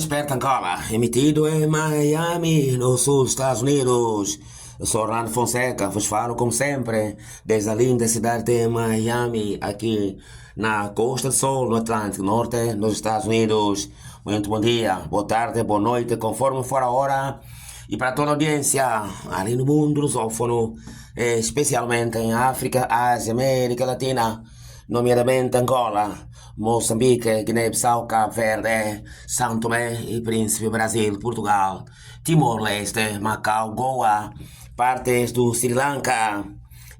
Desperta Angola, emitido em Miami, no sul dos Estados Unidos. Eu sou Orlando Fonseca, vos falo como sempre, desde a linda cidade de Miami, aqui na Costa do Sol, no Atlântico Norte, nos Estados Unidos. Muito bom dia, boa tarde, boa noite, conforme for a hora. E para toda a audiência, ali no mundo lusófono, especialmente em África, Ásia, América Latina, nomeadamente Angola, Moçambique, Guiné-Bissau, Cabo Verde, São Tomé e Príncipe, Brasil, Portugal, Timor-Leste, Macau, Goa, partes do Sri Lanka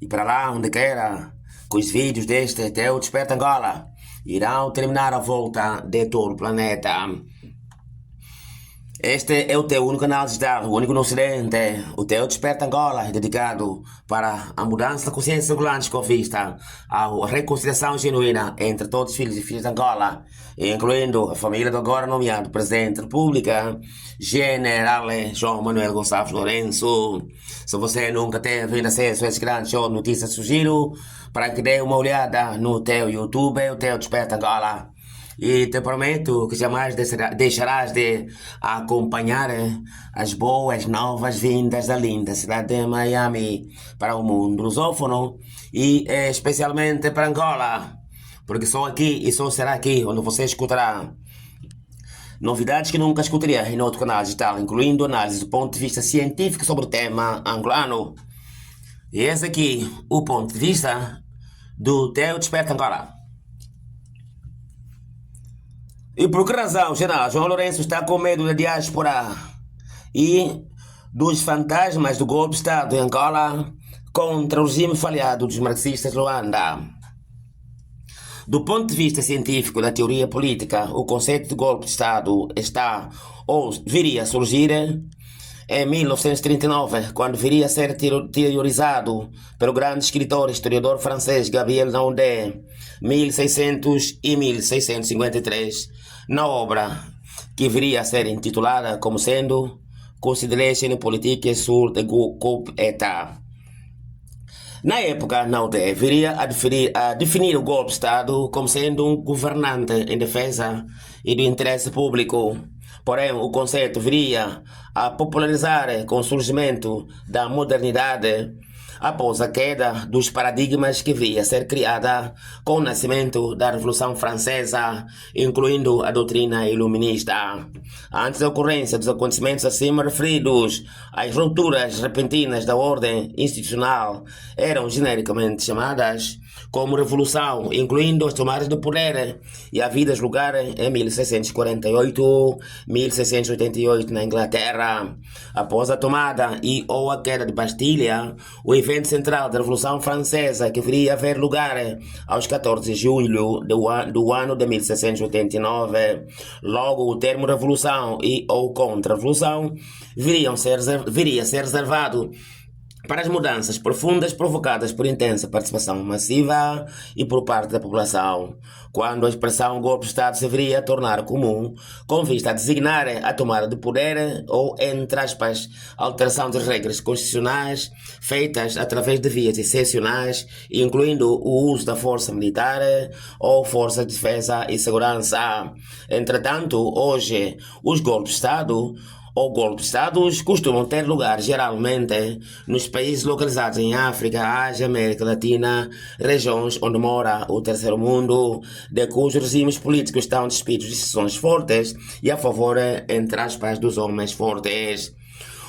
e para lá onde queira, que os vídeos deste teu Desperta Angola irão terminar a volta de todo o planeta. Este é o teu único canal digital, o único no Ocidente, o teu Desperta Angola, dedicado para a mudança da consciência angolana com vista à reconciliação genuína entre todos os filhos e filhas de Angola, incluindo a família do agora nomeado Presidente da República, General João Manuel Gonçalves Lourenço. Se você nunca teve acesso a esse grande show de notícias, sugiro para que dê uma olhada no teu YouTube, o teu Desperta Angola. E te prometo que jamais deixarás de acompanhar as boas novas vindas da linda cidade de Miami para o mundo lusófono e especialmente para Angola, porque só aqui e só será aqui onde você escutará novidades que nunca escutaria em outro canal digital, incluindo análise do ponto de vista científico sobre o tema angolano. E esse aqui, o ponto de vista do teu Desperta Angola. E por que razão, General João Lourenço está com medo da diáspora e dos fantasmas do golpe de Estado em Angola contra o regime falhado dos marxistas de Luanda? Do ponto de vista científico da teoria política, o conceito de golpe de Estado está ou viria a surgir em 1939, quando viria a ser teorizado pelo grande escritor e historiador francês Gabriel Naudé, 1600 e 1653, na obra que viria a ser intitulada como sendo Considération politique sur le coup d'État. Na época, Naudé viria a definir o golpe de Estado como sendo um governante em defesa e do interesse público. Porém, o conceito viria a popularizar com o surgimento da modernidade após a queda dos paradigmas que viria a ser criada com o nascimento da Revolução Francesa, incluindo a doutrina iluminista. Antes da ocorrência dos acontecimentos acima referidos, as rupturas repentinas da ordem institucional eram genericamente chamadas como revolução, incluindo as tomadas de poder e havidas lugar em 1648, 1688 na Inglaterra. Após a tomada e ou a queda de Bastilha, o evento central da Revolução Francesa que viria a haver lugar aos 14 de julho do ano de 1689. Logo, o termo revolução e ou contra-revolução viria a ser reservado para as mudanças profundas provocadas por intensa participação massiva e por parte da população, quando a expressão golpe de Estado se viria a tornar comum, com vista a designar a tomada de poder ou, entre aspas, alteração das regras constitucionais feitas através de vias excepcionais, incluindo o uso da força militar ou força de defesa e segurança. Entretanto, hoje, os golpes de Estado ou golpes de Estados costumam ter lugar geralmente nos países localizados em África, Ásia, América Latina, regiões onde mora o terceiro mundo, de cujos regimes políticos estão despidos de decisões fortes e a favor, entre aspas, dos homens fortes.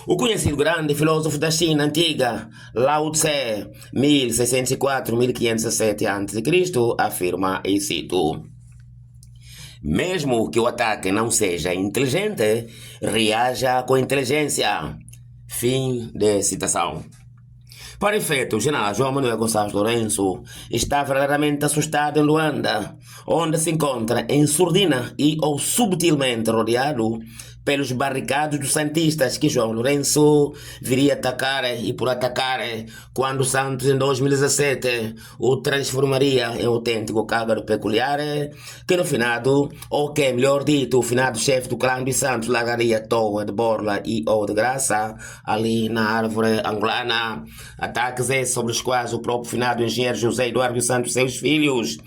O conhecido grande filósofo da China antiga, Lao Tse, 1604-1507 a.C., afirma, e cito: mesmo que o ataque não seja inteligente, reaja com inteligência. Fim de citação. Para efeito, o general João Manuel Gonçalves Lourenço está verdadeiramente assustado em Luanda, onde se encontra em surdina e ou subtilmente rodeado pelos barricados dos santistas que João Lourenço viria atacar e por atacar quando Santos em 2017 o transformaria em autêntico cágado peculiar que no finado, ou que é melhor dito, o finado chefe do clã dos Santos largaria toa de borla e ou de graça ali na árvore angolana. Ataques esses sobre os quais o próprio finado engenheiro José Eduardo dos Santos e seus filhos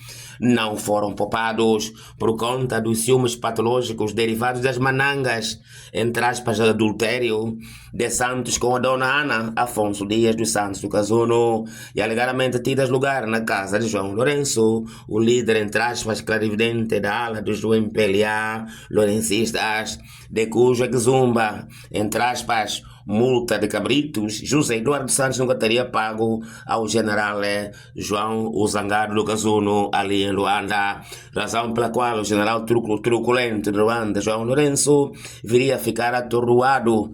não foram poupados por conta dos ciúmes patológicos derivados das manangas, entre aspas, adultério, de Santos com a dona Ana Afonso Dias dos Santos do Casuno e alegadamente tidas lugar na casa de João Lourenço, o líder, entre aspas, clarividente da ala dos do MPLA, Lourencistas, de cujo exumba, entre aspas, multa de cabritos, José Eduardo Santos nunca teria pago ao general João o Zangado do Casuno ali em Luanda, razão pela qual o general truculento de Luanda, João Lourenço, viria a ficar atordoado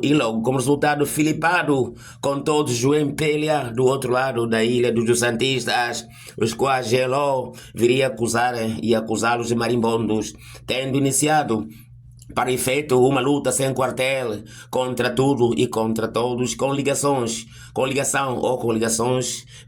e logo como resultado filipado com todos os MPLA do outro lado da ilha dos Santistas, os quais Geló viria acusá-los de marimbondos, tendo iniciado para efeito uma luta sem quartel contra tudo e contra todos, com ligações,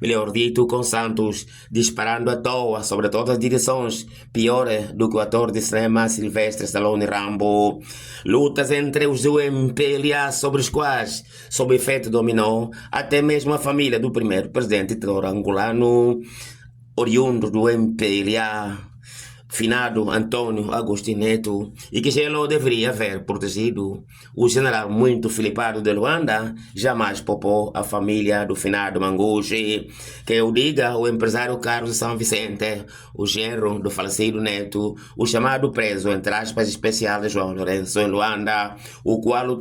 melhor dito, com Santos, disparando à toa sobre todas as direções, pior do que o ator de cinema Silvestre Stallone Rambo. Lutas entre os do MPLA sobre os quais, sob efeito dominó, até mesmo a família do primeiro presidente angolano, oriundo do MPLA, finado Antônio Agostinho Neto, e que Gelo deveria haver protegido. O general muito filipado de Luanda jamais poupou a família do finado Manguchi. Que eu diga o empresário Carlos São Vicente, o genro do falecido Neto, o chamado preso, entre aspas, especial de João Lourenço em Luanda, o qual o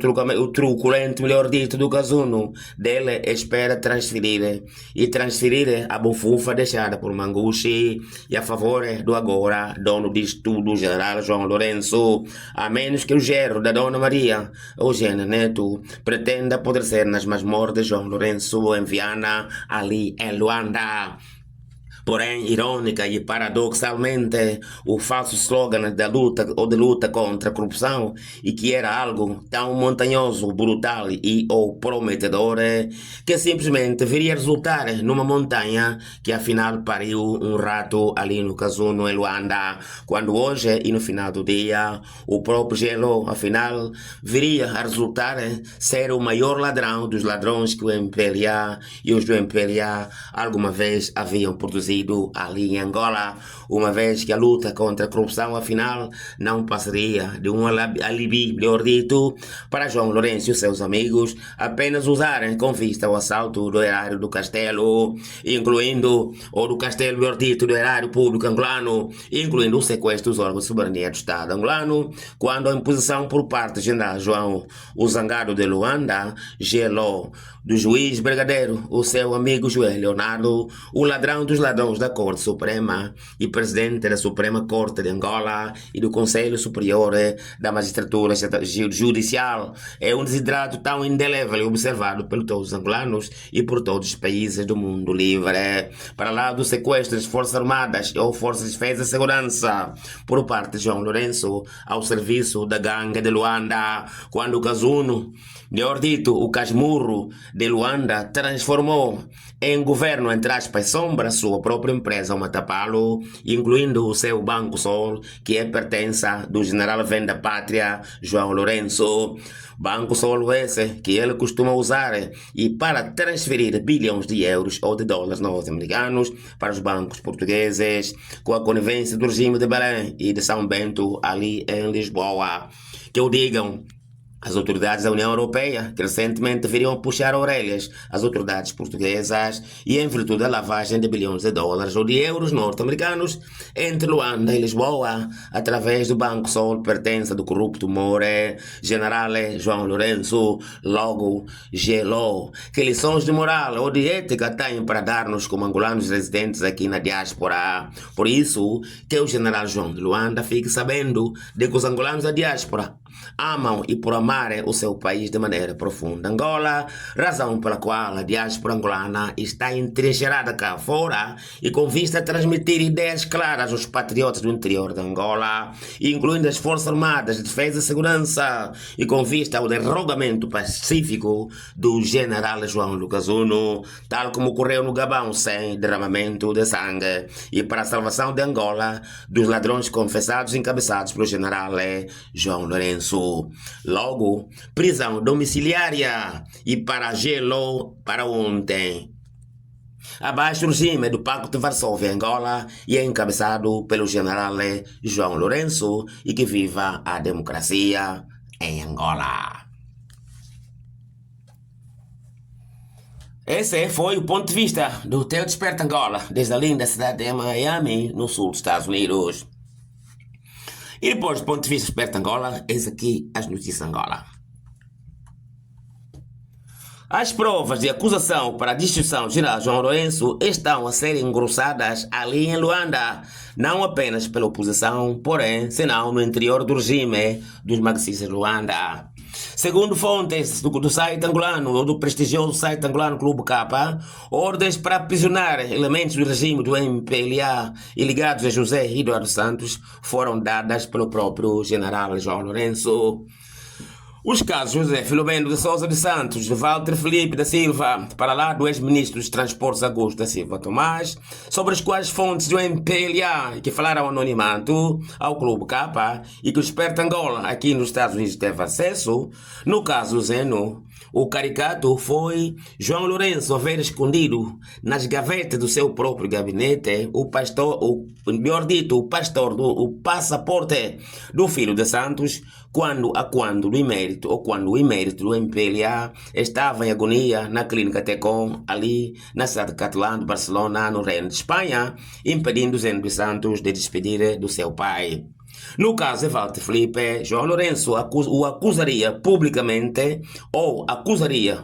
truculento, melhor dito, do Casuno dele espera transferir a bufunfa deixada por Manguchi e a favor do agora dono disto tudo, o general João Lourenço, a menos que o genro da Dona Maria, Eugênia Neto, pretenda apodrecer nas masmorras de João Lourenço em Viana, ali em Luanda. Porém, irônica e paradoxalmente, o falso slogan da luta contra a corrupção, e que era algo tão montanhoso, brutal ou prometedor, que simplesmente viria a resultar numa montanha que afinal pariu um rato ali no Casuno, em Luanda, quando hoje e no final do dia, o próprio Gelo, afinal, viria a resultar ser o maior ladrão dos ladrões que o MPLA e os do MPLA alguma vez haviam produzido ali em Angola, uma vez que a luta contra a corrupção afinal não passaria de um alibi, melhor dito, para João Lourenço e os seus amigos apenas usarem com vista ao assalto do erário do castelo, do castelo, melhor dito, do erário público angolano, incluindo o sequestro dos órgãos de soberania do Estado angolano, quando a imposição por parte do general João o Zangado de Luanda, Gelo, do juiz brigadeiro, o seu amigo Joel Leonardo, o ladrão dos ladrões da Corte Suprema e presidente da Suprema Corte de Angola e do Conselho Superior da Magistratura Judicial, é um desidrato tão indelével observado por todos os angolanos e por todos os países do mundo livre. Para lá do sequestro das Forças Armadas ou Forças de Defesa e Segurança por parte de João Lourenço ao serviço da gangue de Luanda, quando o Casuno, melhor dito, o Casmurro de Luanda, transformou em governo, entre aspas, sombra, sua própria empresa, o Matapalo, incluindo o seu Banco Sol, que é pertença do general Venda Pátria, João Lourenço. Banco Sol esse que ele costuma usar e para transferir bilhões de euros ou de dólares norte-americanos para os bancos portugueses, com a conivência do regime de Belém e de São Bento, ali em Lisboa. Que o digam as autoridades da União Europeia, que recentemente viriam puxar orelhas às autoridades portuguesas e em virtude da lavagem de bilhões de dólares ou de euros norte-americanos entre Luanda e Lisboa, através do Banco Sol, pertença do corrupto More, general João Lourenço, logo Gelo. Que lições de moral ou de ética têm para dar-nos como angolanos residentes aqui na diáspora? Por isso, que o general João de Luanda fique sabendo de que os angolanos da diáspora amam e por amar o seu país de maneira profunda. Angola, razão pela qual a diáspora angolana está entrincheirada cá fora e com vista a transmitir ideias claras aos patriotas do interior de Angola, incluindo as Forças Armadas de Defesa e Segurança, e com vista ao derrogamento pacífico do general João Lucasuno, tal como ocorreu no Gabão sem derramamento de sangue, e para a salvação de Angola dos ladrões confessados encabeçados pelo general João Lourenço. Logo, prisão domiciliária e para Gelo para ontem. abaixo do regime do Pacto de Varsóvia, Angola, e é encabeçado pelo general João Lourenço, e que viva a democracia em Angola. Esse foi o ponto de vista do teu Desperta Angola, desde a linda cidade de Miami, no sul dos Estados Unidos. E depois do ponto de vista do Desperta Angola, eis aqui as notícias de Angola. As provas de acusação para a destituição do general João Lourenço estão a ser engrossadas ali em Luanda, não apenas pela oposição, porém, senão no interior do regime dos marxistas de Luanda. Segundo fontes do site angolano, ou do prestigioso site angolano Clube K, ordens para aprisionar elementos do regime do MPLA e ligados a José Eduardo Santos foram dadas pelo próprio general João Lourenço. Os casos José Filomeno de Sousa de Santos, de Walter Felipe da Silva, para lá do ex-ministro dos Transportes Augusto da Silva Tomás, sobre os quais fontes do MPLA que falaram anonimato ao Clube K e que o Desperta Angola aqui nos Estados Unidos teve acesso, no caso do Zeno, o caricato foi João Lourenço haver escondido nas gavetas do seu próprio gabinete o passaporte do filho de Santos, quando o emérito do MPLA estava em agonia na clínica Tecom, ali na cidade de Catalã de Barcelona, no Reino de Espanha, impedindo Zeno dos Santos de despedir do seu pai. No caso de Walter Felipe, João Lourenço o acusaria publicamente,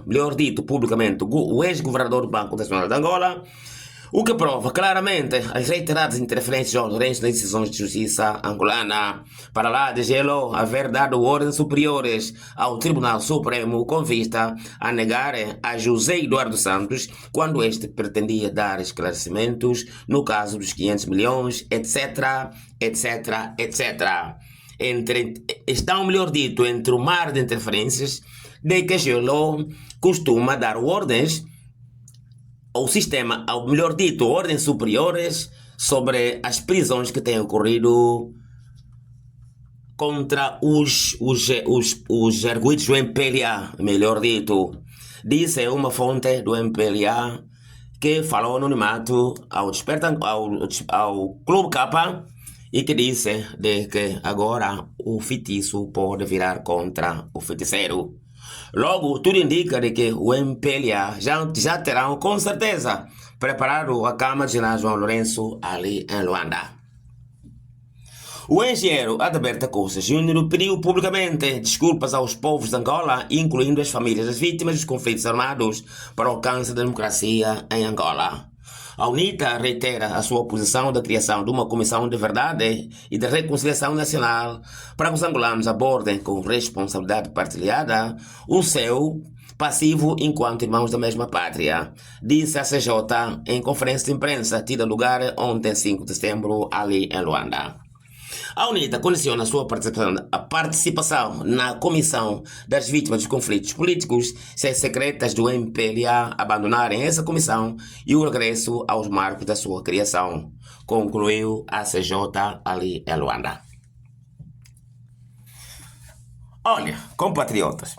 melhor dito, publicamente, o ex-governador do Banco Nacional de Angola, o que prova claramente as reiteradas interferências de João Lourenço nas decisões de justiça angolana, para lá de Gelo haver dado ordens superiores ao Tribunal Supremo com vista a negar a José Eduardo Santos quando este pretendia dar esclarecimentos no caso dos 500 milhões, etc, etc, etc. Estão, melhor dito, entre o mar de interferências de que Gelo costuma dar ordens ao sistema, ou melhor dito, ordens superiores sobre as prisões que têm ocorrido contra os arguidos do MPLA, melhor dito. Disse uma fonte do MPLA que falou anonimato ao Clube K e que disse de que agora o feitiço pode virar contra o feiticeiro. Logo, tudo indica de que o MPLA já terão, com certeza, preparado a cama de general João Lourenço ali em Luanda. O engenheiro Adalberto Costa Júnior pediu publicamente desculpas aos povos de Angola, incluindo as famílias das vítimas dos conflitos armados, para o alcance da democracia em Angola. A UNITA reitera a sua oposição da criação de uma comissão de verdade e de reconciliação nacional para que os angolanos abordem com responsabilidade partilhada o seu passivo enquanto irmãos da mesma pátria, disse a CJ em conferência de imprensa tida lugar ontem, 5 de setembro, ali em Luanda. A UNITA condiciona a sua participação na Comissão das Vítimas dos Conflitos Políticos se as secretas do MPLA abandonarem essa comissão e o regresso aos marcos da sua criação, concluiu a CJ ali em Luanda. Olha, compatriotas,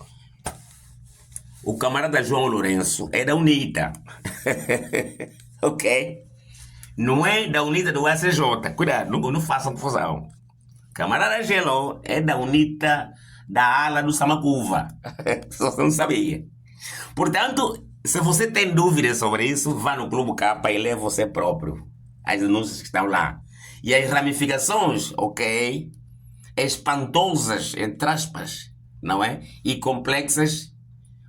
o camarada João Lourenço é da UNITA, ok? Não é da UNITA do ACJ, cuidado, não façam confusão. Camarada Gelo é da UNITA da ala do Samacuva. Se você não sabia. Portanto, se você tem dúvidas sobre isso, vá no Clube K e lê você próprio as denúncias que estão lá. E as ramificações, ok? Espantosas, entre aspas, não é? E complexas,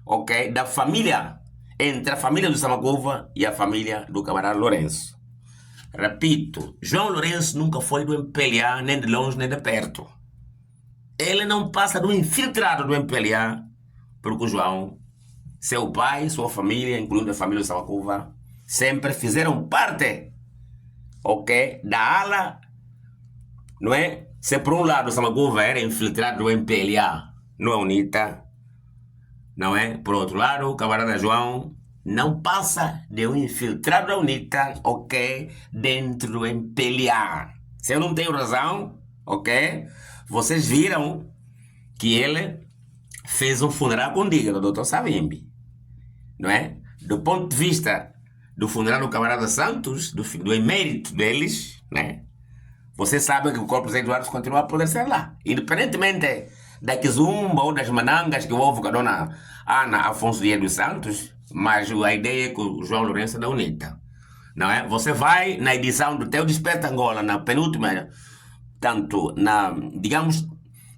ok? Da família, entre a família do Samacuva e a família do camarada Lourenço. Repito, João Lourenço nunca foi do MPLA, nem de longe nem de perto. Ele não passa do infiltrado do MPLA, porque o João, seu pai, sua família, incluindo a família do Samacuva, sempre fizeram parte, ok, da ala, não é? Se por um lado o Samacuva era infiltrado do MPLA, não é UNITA, não é? Por outro lado, o camarada João não passa de um infiltrado da UNITA, ok, dentro do MPLA. Se eu não tenho razão, ok, vocês viram que ele fez um funeral condigno do Dr. Savimbi, não é? Do ponto de vista do funeral do camarada Santos, do emérito deles, né? Você sabe que o corpo de Eduardo continua a poder ser lá. Independentemente da Kizumba ou das manangas que houve com a dona Ana Afonso Dias dos Santos, mas a ideia é que o João Lourenço é da UNITA. Não é? Você vai na edição do Teu Desperta Angola, na penúltima, tanto digamos,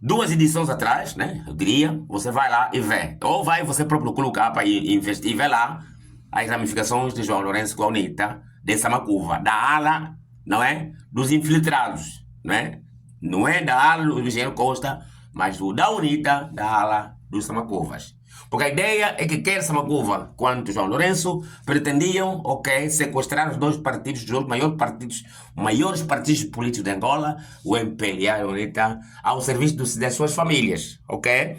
2 edições atrás, né? Eu diria, você vai lá e vê. Ou vai você próprio colocar para investir e vê lá as ramificações de João Lourenço com a UNITA, de Samacuva, da ala, não é? Dos infiltrados, não é? Não é da ala do Engenheiro Costa, mas da UNITA, da ala dos Samacuvas. Porque a ideia é que quer Samacuva quanto João Lourenço pretendiam, sequestrar os 2 partidos, os maiores partidos políticos de Angola, o MPLA e a UNITA, ao serviço das suas famílias, ok?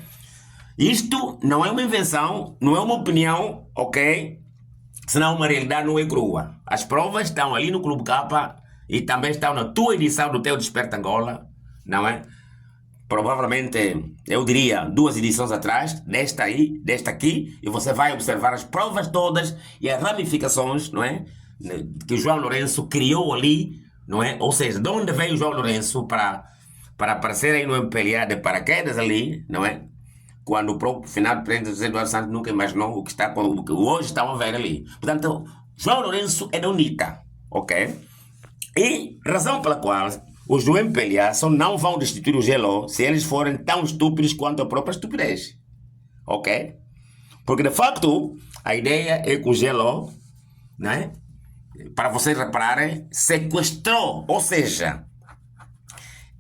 Isto não é uma invenção, não é uma opinião, ok? Senão uma realidade não é crua. As provas estão ali no Clube Capa e também estão na tua edição do Teu Desperta Angola, não é? Provavelmente, eu diria, 2 edições atrás, desta aqui, e você vai observar as provas todas e as ramificações, não é? Que o João Lourenço criou ali, não é? Ou seja, de onde veio o João Lourenço para aparecer aí no MPLA de paraquedas ali, não é? Quando o próprio final presidente José Eduardo Santos nunca imaginou o que hoje estão a ver ali. Portanto, João Lourenço é da UNITA, ok? E razão pela qual os do MPLA só não vão destituir o GLO se eles forem tão estúpidos quanto a própria estupidez. Ok? Porque, de facto, a ideia é que o GLO, né, para vocês repararem, sequestrou. Ou seja,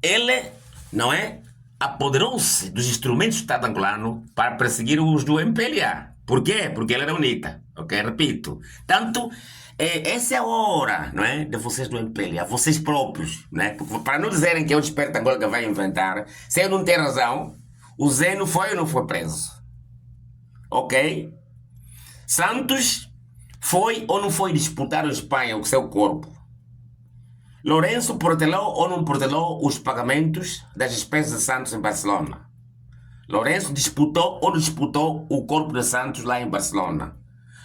ele, não é, apoderou-se dos instrumentos do Estado angolano para perseguir os do MPLA. Por quê? Porque ele era UNITA. Ok? Repito. Tanto... essa é a hora, não é? De vocês do MPLA, vocês próprios, não é? Porque, para não dizerem que é o Desperta Angola que vai inventar, se eu não tenho razão, o Zé não foi ou não foi preso? Ok? Santos foi ou não foi disputar em Espanha o seu corpo? Lourenço protelou ou não protelou os pagamentos das despesas de Santos em Barcelona? Lourenço disputou ou não disputou o corpo de Santos lá em Barcelona?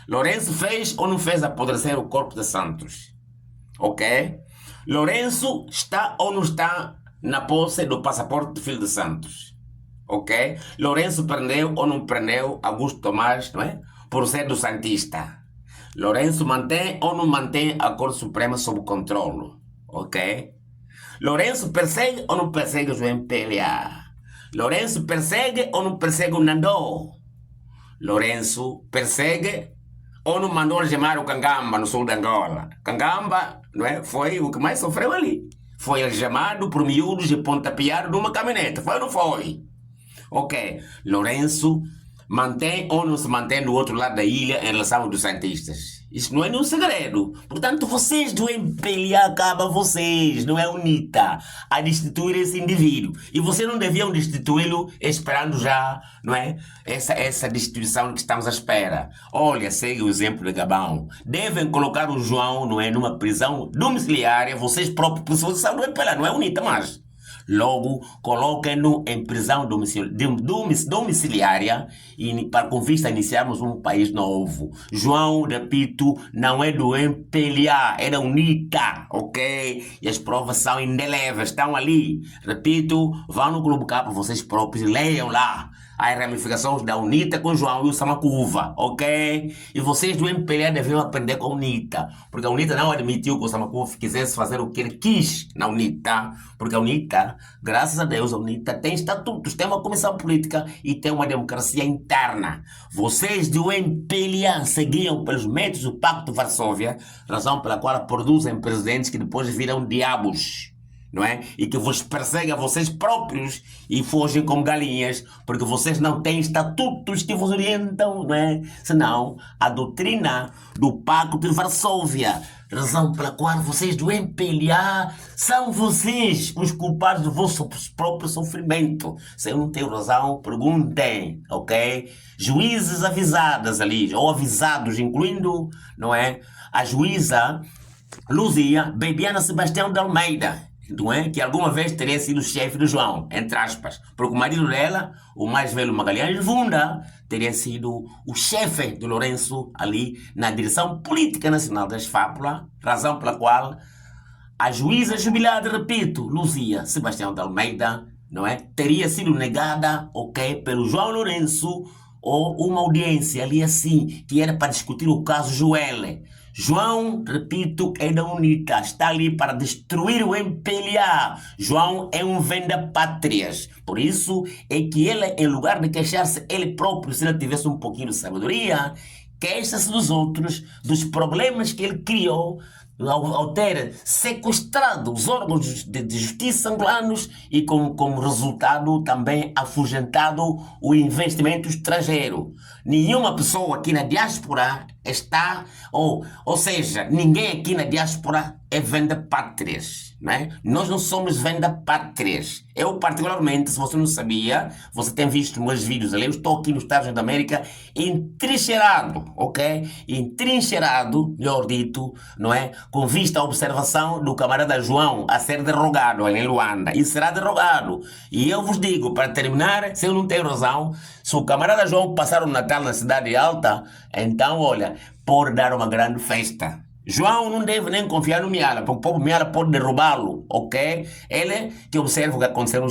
Lourenço fez ou não fez apodrecer o corpo de Santos? Ok? Lourenço está ou não está na posse do passaporte do filho de Santos? Ok? Lourenço prendeu ou não prendeu Augusto Tomás, não é? Por ser do Santista? Lourenço mantém ou não mantém a Corte Suprema sob controle? Ok? Lourenço persegue ou não persegue o MPLA? Lourenço persegue ou não persegue o Nandô? Lourenço persegue ou não mandou chamar o Cangamba no sul de Angola? Cangamba, não é? Foi o que mais sofreu ali. Foi algemado por miúdos e pontapeado numa caminhonete. Foi ou não foi? Ok. Lourenço mantém ou não se mantém do outro lado da ilha em relação aos santistas? Isso não é nenhum segredo. Portanto, vocês do MPLA acabam vocês, não é UNITA, a destituir esse indivíduo. E vocês não deviam destituí-lo esperando já, não é? Essa destituição que estamos à espera. Olha, segue o exemplo de Gabão. Devem colocar o João, não é, numa prisão domiciliária, vocês próprios, por são do MPLA, não é UNITA mais. Logo, coloquem-no em prisão domiciliária para com vista a iniciarmos um país novo. João, repito, não é do MPLA, é da UNITA, ok? E as provas são indeléveis, estão ali. Repito, vão no Clube Capa, vocês próprios, leiam lá as ramificações da UNITA com João e o Samacuva, ok? E vocês do MPLA deviam aprender com a UNITA, porque a UNITA não admitiu que o Samacuva quisesse fazer o que ele quis na UNITA, porque a UNITA, graças a Deus, a UNITA tem estatutos, tem uma comissão política e tem uma democracia interna. Vocês do MPLA seguiam pelos métodos do Pacto de Varsóvia, razão pela qual produzem presidentes que depois viram diabos, não é? E que vos perseguem a vocês próprios e fogem como galinhas, porque vocês não têm estatutos que vos orientam, não é? Senão, a doutrina do Pacto de Varsóvia, razão pela qual vocês do MPLA são vocês os culpados do vosso próprio sofrimento. Se eu não tenho razão, perguntem, ok? Juízes avisadas ali, ou avisados, incluindo, não é? A juíza Luzia Bebiana Sebastião de Almeida, não é? Que alguma vez teria sido chefe do João, entre aspas. Porque o marido dela, o mais velho Magalhães Vunda, teria sido o chefe do Lourenço ali na direção política nacional da Esfápula, razão pela qual a juíza jubilada, repito, Luzia Sebastião de Almeida, não é? Teria sido negada, ok, pelo João Lourenço, ou uma audiência ali assim, que era para discutir o caso Joelle. João, repito, é da UNITA, está ali para destruir o MPLA. João é um venda-pátrias. Por isso é que ele, em lugar de queixar-se ele próprio, se ele tivesse um pouquinho de sabedoria, queixa-se dos outros, dos problemas que ele criou, ao ter sequestrado os órgãos de justiça angolanos e como resultado também afugentado o investimento estrangeiro. Nenhuma pessoa aqui na diáspora está, ou seja, ninguém aqui na diáspora é venda-pátrias, não é? Nós não somos venda-pátrias. Eu, particularmente, se você não sabia, você tem visto meus vídeos ali, eu estou aqui nos Estados Unidos da América entrincheirado, ok? Entrincheirado, melhor dito, não é? Com vista à observação do camarada João a ser derrogado ali em Luanda. E será derrogado. E eu vos digo, para terminar, se eu não tenho razão, se o camarada João passar o Natal na Cidade Alta, então, olha, pode dar uma grande festa. João não deve nem confiar no Miala, porque o povo Miala pode derrubá-lo, ok? Ele que observa o que aconteceu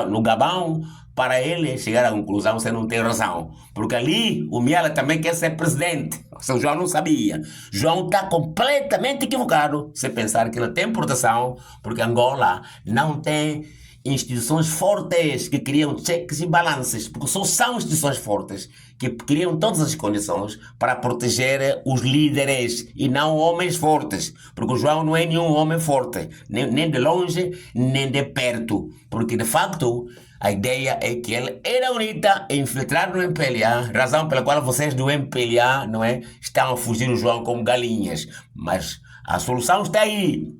no Gabão, para ele chegar à conclusão, você não tem razão. Porque ali o Miala também quer ser presidente. O João não sabia. João está completamente equivocado se pensar que ele tem proteção, porque Angola não tem instituições fortes que criam cheques e balances, porque só são instituições fortes que criam todas as condições para proteger os líderes e não homens fortes, porque o João não é nenhum homem forte, nem de longe, nem de perto, porque de facto a ideia é que ele era UNITA infiltrado no MPLA, razão pela qual vocês do MPLA, não é, estão a fugir o João como galinhas, mas a solução está aí,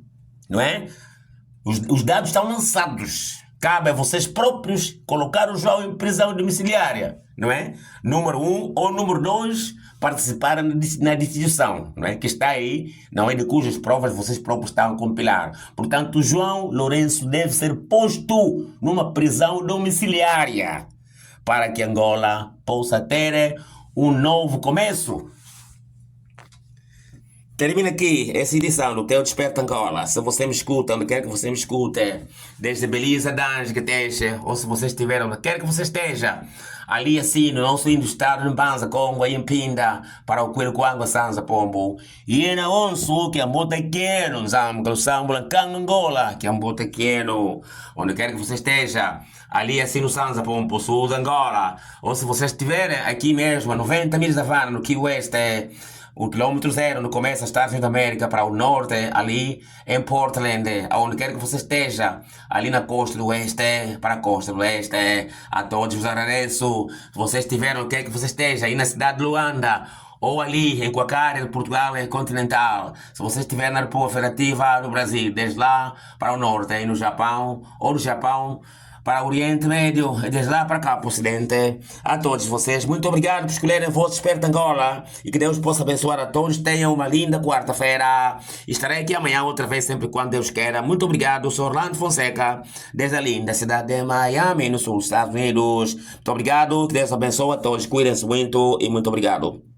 não é? Os dados estão lançados. Cabe a vocês próprios colocar o João em prisão domiciliária, não é? Número 1 ou número 2, participar na decisão, não é? Que está aí, não é? De cujas provas vocês próprios estão a compilar. Portanto, o João Lourenço deve ser posto numa prisão domiciliária para que Angola possa ter um novo começo. Termina aqui essa edição do Teu Desperta Angola. Se você me escuta, onde quer que você me escute, desde Belize, Dange, que esteja, ou se você estiver onde quer que você esteja, ali assim, no nosso lindo estado de Mbanza, Congo, aí em Pinda, para o Quilquanga, Sanza, Pombo, e na Onço, que é um bote pequeno, Zamba, que é o Sambulancanga, Angola, que é um bote pequeno, onde quer que você esteja, ali assim no Sanza, Pombo, sul de Angola, ou se você estiver aqui mesmo, a 90 milhas da Havana, no Key West, o quilômetro zero, onde começa os Estados Unidos da América, para o norte, ali em Portland, aonde quer que você esteja, ali na costa do oeste, para a costa do oeste, a todos vos agradeço. Se vocês estiverem, onde quer que você esteja, aí na cidade de Luanda, ou ali em qualquer área de Portugal continental, se você estiver na República Federativa do Brasil, desde lá para o norte, aí no Japão, ou do Japão para o Oriente Médio, e desde lá para cá, para o Ocidente, a todos vocês, muito obrigado por escolherem o vosso Desperta Angola, e que Deus possa abençoar a todos, tenham uma linda quarta-feira, estarei aqui amanhã outra vez, sempre quando Deus queira. Muito obrigado, sou Orlando Fonseca, desde a linda cidade de Miami, no sul dos Estados Unidos. Muito obrigado, que Deus abençoe a todos, cuidem-se muito, e muito obrigado.